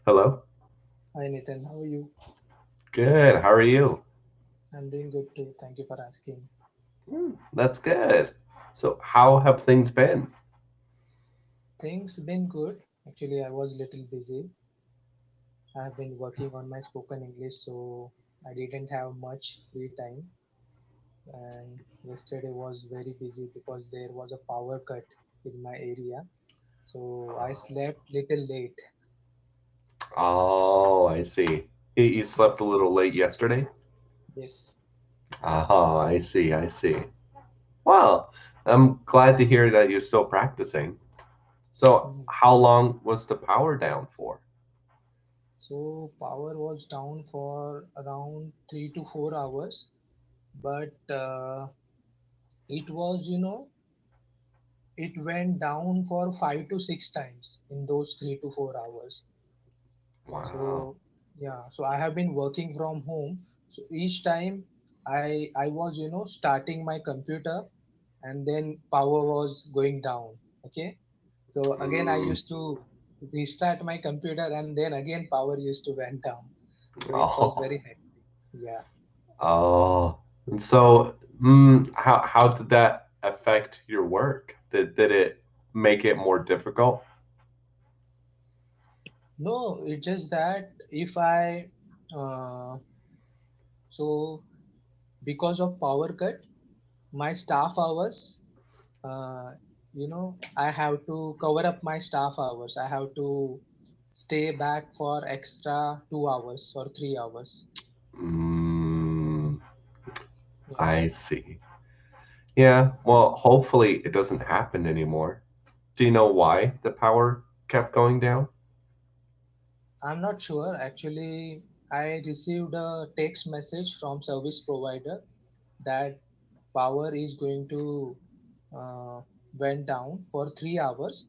Hello. Hi Nathan, how are you? Good. How are you? I'm doing good too. Thank you for asking. That's good. So, how have things been? Things been good. Actually, I was little busy. I have been working on my spoken English, so I didn't have much free time. And yesterday was very busy because there was a power cut in my area. So I slept little late. Oh, I see. You slept a little late yesterday? Yes. Oh, I see. I see. Well, I'm glad to hear that you're still practicing. So, Mhm. how long was the power down for? So power was down for around 3 to 4 hours, but it was, it went down for 5 to 6 times in those 3 to 4 hours. Wow. So yeah, so I have been working from home. So each time I was starting my computer and then power was going down. Okay, so again I Mm. used to restart my computer and then again power used to went down. So it was Oh, very hectic. Yeah. oh. And so, how did that affect your work? Did it make it more difficult? No, it's just that if I uh, so because of power cut, my staff hours uh, I have to cover up my staff hours. I have to stay back for extra 2 hours or 3 hours. Mm, Yeah. I see. Yeah, well, hopefully it doesn't happen anymore. Do you know why the power kept going down? I'm not sure. Actually, I received a text message from service provider that power is going to uh, went down for 3 hours,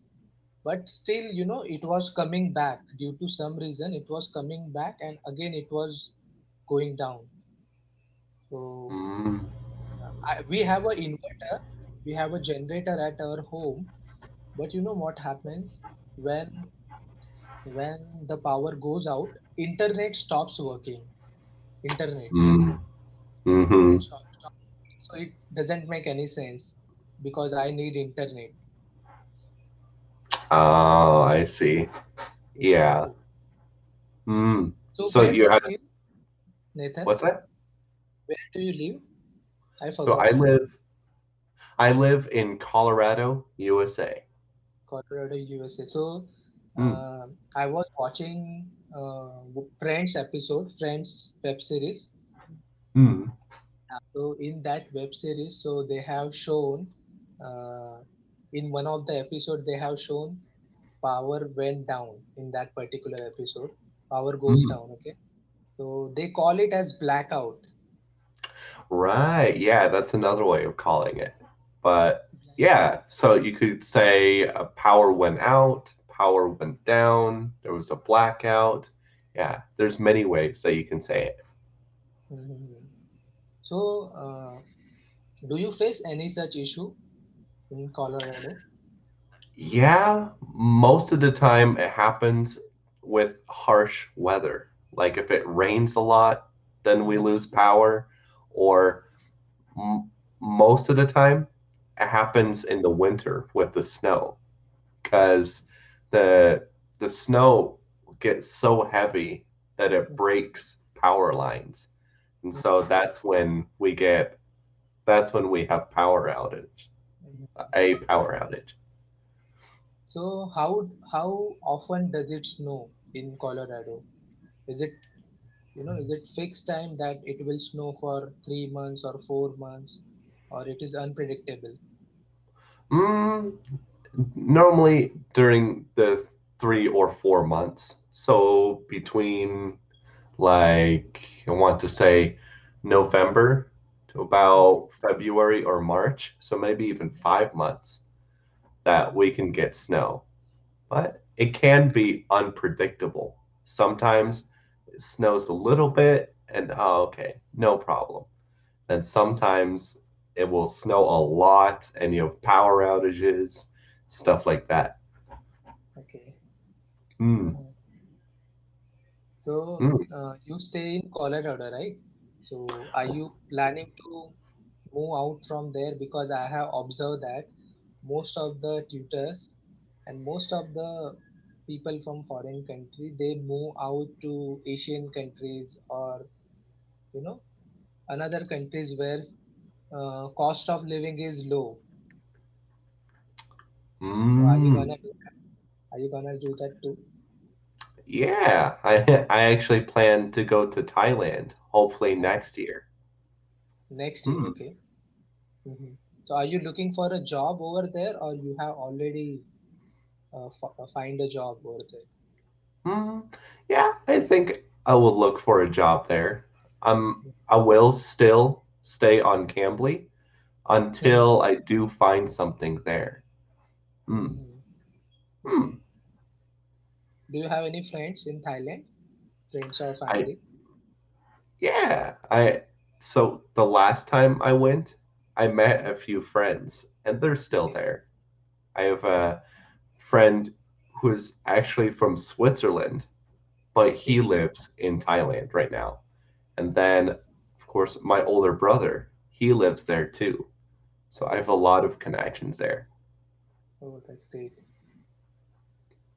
but still, it was coming back due to some reason. It was coming back and again it was going down. So Mm, we have a inverter, we have a generator at our home, but you know what happens when the power goes out, internet stops working. Internet, mm, mm-hmm. stops working. So it doesn't make any sense because I need internet. Oh, I see. Yeah. Yeah. Mm. So So where do you you had, live, Nathan? what's that? Where do you live? I So forgot. I live in Colorado, USA. Colorado, USA. So Mm, I was watching Friends episode, Friends web series. mm, So in that web series, so they have shown uh, in one of the episode they have shown power went down in that particular episode. Power goes mm. down. Okay, so they call it as blackout. Right. Yeah, that's another way of calling it. But Blackout. yeah, so you could say power went out, power went down, there was a blackout. Yeah, there's many ways that you can say it. Mhm. So do you face any such issue in Colorado? Yeah, most of the time it happens with harsh weather. Like if it rains a lot, then we Mhm. lose power, or m most of the time it happens in the winter with the snow, because the the snow gets so heavy that it breaks power lines. And so that's when we have power outage, Mhm. a power outage. So how often does it snow in Colorado? Is it is it fixed time that it will snow for 3 months or 4 months, or it is unpredictable? Mm, normally during the 3 or 4 months. So between, like, I want to say November to Mhm. about February or March. So maybe even 5 months that we Mhm. can get snow. But it can be unpredictable. Sometimes it snows a little bit and oh, okay, no problem. And sometimes it will snow a lot and you have power outages, stuff like that. Okay. Hmm. Mhm. So Mm. you stay in Colorado, right? So are you planning to move out from there? Because I have observed that most of the tutors and most of the people from foreign country, they move out to Asian countries, or you know, another countries where cost of living is low. So are you Mm. gonna do that? Are you gonna do that too? Yeah, I actually plan to go to Thailand hopefully Oh, next year. next year, Hmm. okay. So are you looking for a job over there, or you have already find a job over there? Hmm. Yeah, I think I will look for a job there. I will still stay on Cambly Hmm. until I do find something there. Hmm. Hmm. Hmm. Okay. Do you have any friends in Thailand? Friends or I family? Yeah, I so the last time I went, I met a few friends and they're still Okay. there. I have a friend who is actually from Switzerland, but he Okay. lives in Thailand right now. And Oh, then, of course, my older brother, he lives there too. So I have a lot of connections there. oh, that's great.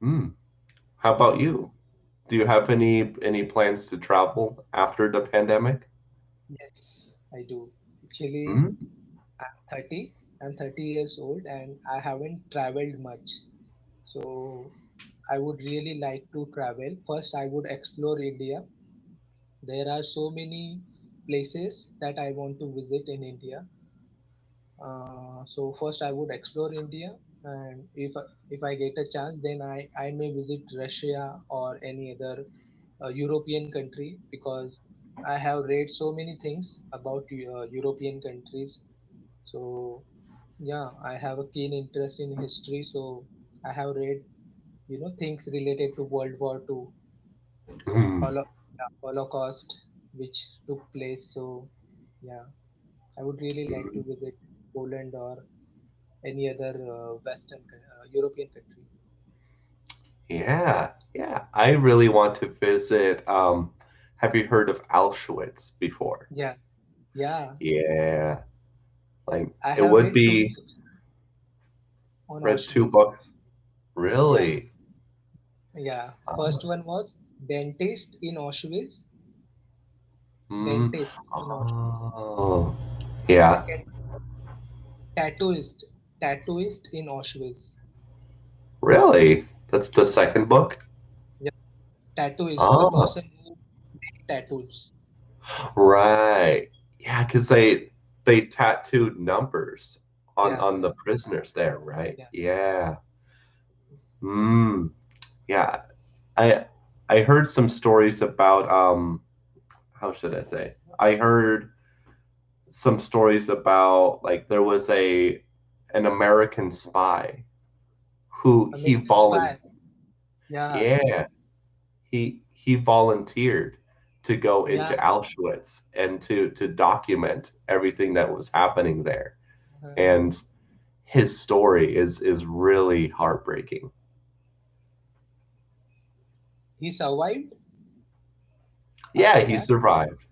Hmm. How about So you? Do you have any plans to travel after the pandemic? yes, I do. Actually, Hmm? I'm 30. I'm 30 years old and I haven't traveled much. So I would really like to travel. First, I would explore India. There are so many places that I want to visit in India. So first I would explore India, and if I get a chance, then I may visit Russia or any other European country, because I have read so many things about European countries. So yeah, I have a keen interest in history, so I have read things related to World War II, Hmm. Holocaust, which took place. So yeah, I would really like to visit Poland or any other European country. Yeah, yeah. I really want to visit. Have you heard of Auschwitz before? Yeah, yeah. Yeah, like I it have would read two be books on read two Auschwitz. books. Yeah, Really? yeah. First Uh, one was Dentist in Auschwitz. mm, Dentist in Auschwitz. oh, yeah. Second one was Tattooist. Tattooist in Auschwitz. Really? That's the Yeah, second book? yeah. Tattooist, the Oh, person who make tattoos. right. Yeah, because they tattooed numbers Yeah, on yeah, the prisoners there, right? yeah. Yeah. Mm, yeah. I I heard some stories about how should I say? I heard some stories about like there was a an American spy who American Spy. Yeah, yeah, he volunteered to go into yeah. Auschwitz and to document everything that was happening there. Uh, And his story is really heartbreaking. he survived Yeah, after he that. survived.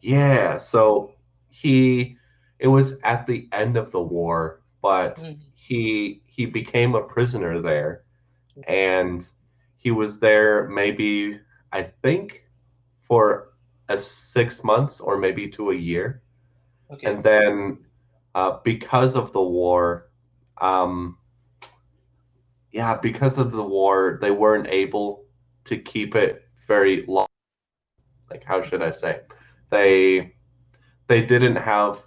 Yeah, so he it was at the end of the war, but Mhm. he became a prisoner there Okay, and he was there maybe I think for a 6 months or maybe to a year. okay. And then because of the war, um, yeah, because of the war, they weren't able to keep it very long. Like, how should I say? They they didn't have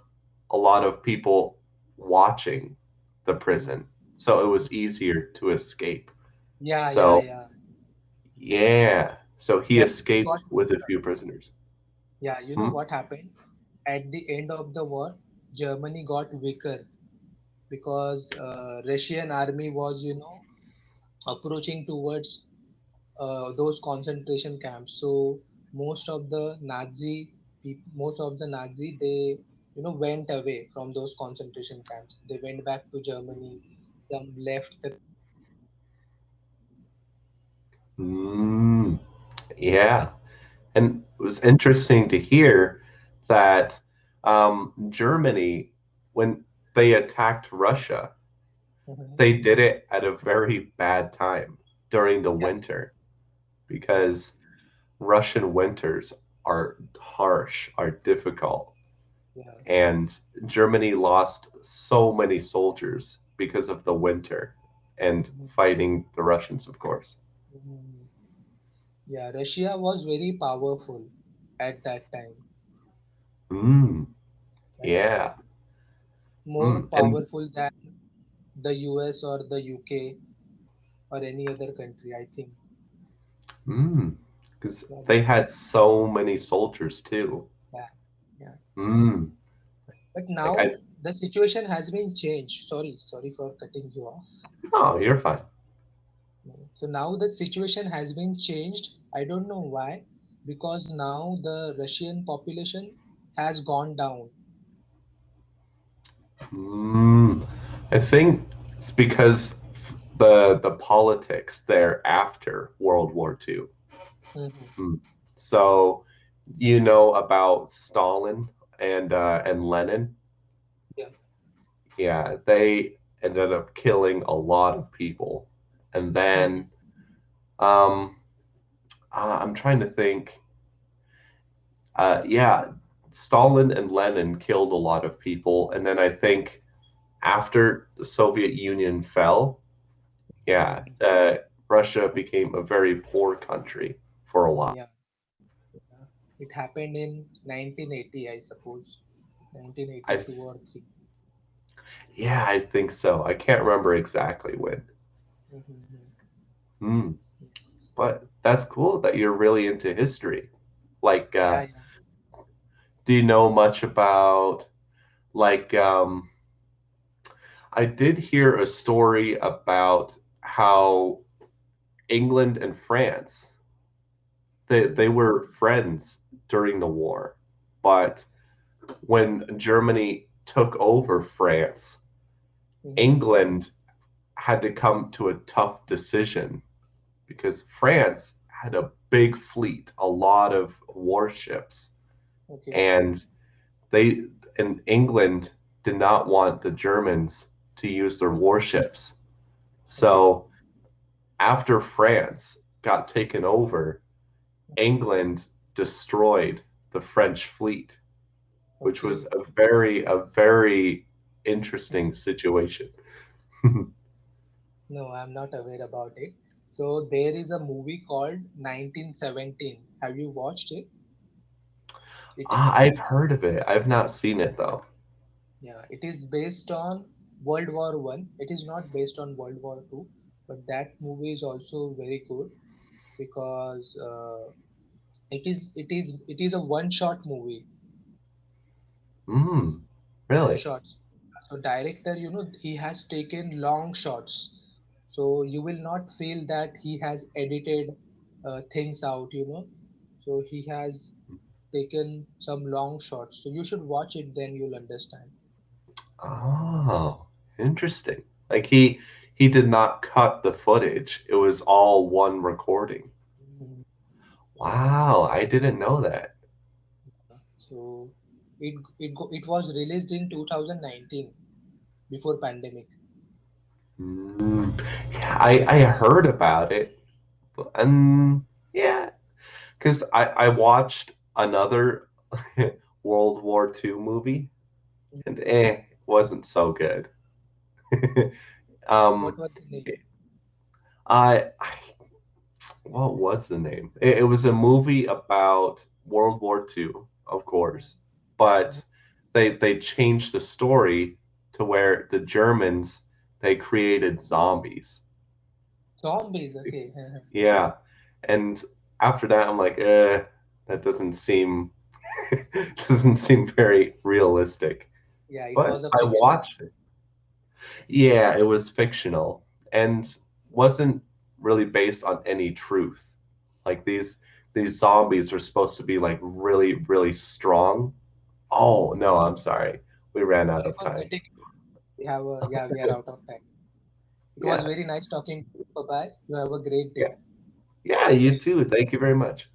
a lot of people watching the Mhm. prison, so it was easier to escape. Yeah, yeah, So yeah. yeah, so he Then you know escaped what? with a few prisoners. Yeah, you know Hmm? what happened? At the end of the war, Germany got weaker because Russian army was, approaching towards those concentration camps. So most of the Nazi, they, went away from those concentration camps. They went back to Germany. Some left the Mm, yeah. And it was interesting to hear that Germany, when they attacked Russia, Mhm. they did it at a very bad time during the Yeah, winter yeah, because Russian winters are harsh, are difficult. yeah. And Germany lost so many soldiers because of the winter and Mhm. fighting the Russians, of course. Mhm. Yeah, Russia was very powerful at that time, Mm, right? yeah. More Mm, and powerful than the US or the UK or any other country, I think. because Yeah, they had so many soldiers too. yeah, yeah. Mm, But like now the situation has been changed. Sorry for cutting you off. oh, you're fine. So now the situation has been changed. I don't know why, because now the Russian population has gone down. Mm, I think it's because the politics there after World War II. Hmm. Mm. So you know about Stalin and Lenin. Yeah. Yeah, they ended up killing a lot of people. And Hmm. then I'm trying to think. Yeah, Stalin and Lenin killed a lot of people. And then I think after the Soviet Union fell, yeah, Hmm. Russia became a very poor country for a while. Yeah. Yeah. It happened in 1980, I suppose. I 1982 or 3. yeah, I think so. I can't remember exactly when. Hmm. Hmm. But that's cool that you're really into history. Like, Yeah, yeah. do you know much about like I did hear a story about how England and France they Hmm. were friends during the war, but when Germany took over France, Hmm. England had to come to a tough decision because France had a big fleet, a lot of warships, Okay. and they in England did not want the Germans to use their Hmm. warships. Okay. So after France got taken over, England destroyed the French fleet, which was Okay. a very interesting Hmm. situation. No, I'm not aware about it. So there is a movie called 1917. Have you watched it? It I've heard of it. I've not seen it though. Yeah, it is based on World War One. It is not based on World War Two, but that movie is also very good because it is a one shot movie. Mm, One really? shots. So director, he has taken long shots, so you will not feel that he has edited things out. So he has taken some long shots. So you should watch it, then you'll understand. Oh, interesting. Like he did not cut the footage. It was all one recording. Mhm. Wow, I didn't know that. So it was released in 2019 before pandemic. Mm, yeah, I heard about it, and yeah, because I watched another World War II movie, and it wasn't so good. What Um, was the name? I what was the name? It was a movie about World War II, of course, Mhm. but they changed the story to where the Germans they created zombies. Zombies. Okay. Yeah, and after that, I'm like, that doesn't seem doesn't seem very realistic. Yeah, it But was a I fictional. watched it. Yeah, it was fictional and wasn't really based on any truth. Like these zombies are supposed to be like really, really strong. Oh, Mhm. no, I'm sorry. We ran out Sorry of for time. cutting. We are out of time. It was Yeah, very nice talking to you. Bye bye. You have a great yeah, day. yeah, you too. Thank you very much.